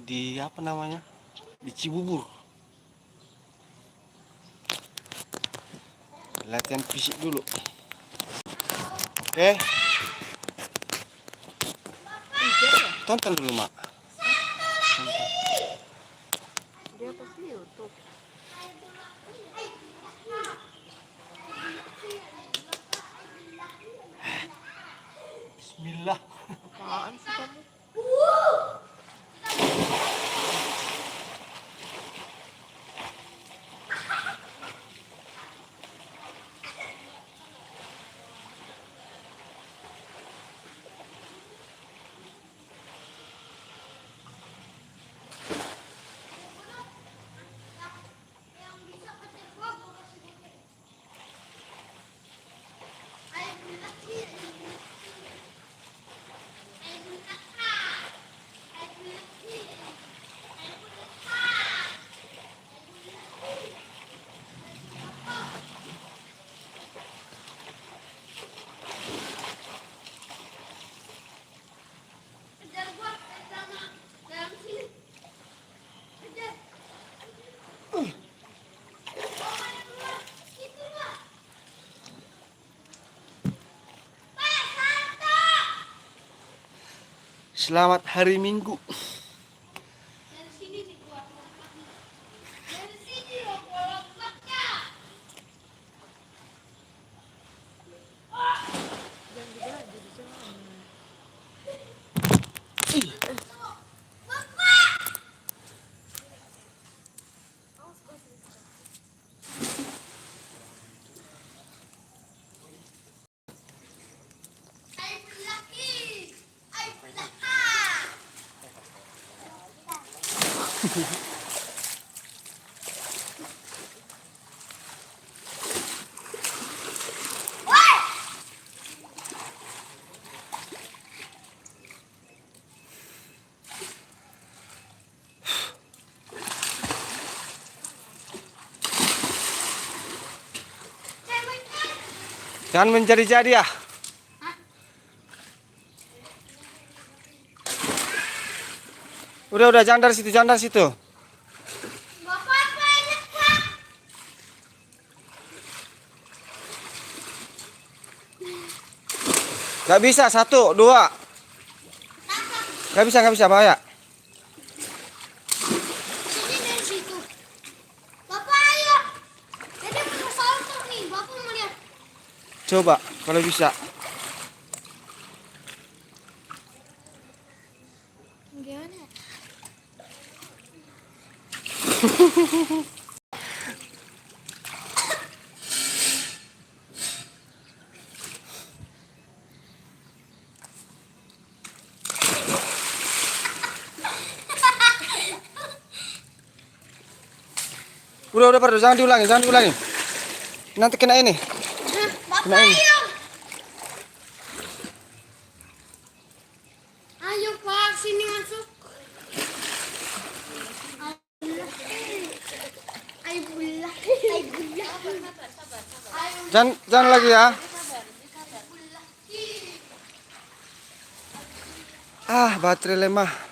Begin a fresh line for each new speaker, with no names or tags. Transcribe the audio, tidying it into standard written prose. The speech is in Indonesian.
di apa namanya, di Cibubur. Latihan fisik dulu. Oke, tonton dulu mak.
Dia pasti YouTube.
Bismillah.
Apaan sih kamu?
Selamat hari Minggu. Jangan mencari-cari ya. Udah, jangan dari situ, jangan dari situ. Gak bisa, 1, 2. Gak bisa, bahaya.
Ini dari situ. Bapak ayo. Jadi mau salto nih, Bapak mau lihat.
Coba, kalau bisa.
Gimana?
Udah, Pardo, jangan diulangi. Nanti kena ini.
Bapak
Kena ini.
ayo. Ayo Pak, sini masuk. Ayo bulah.
Jangan lagi ya. Baterai lemah.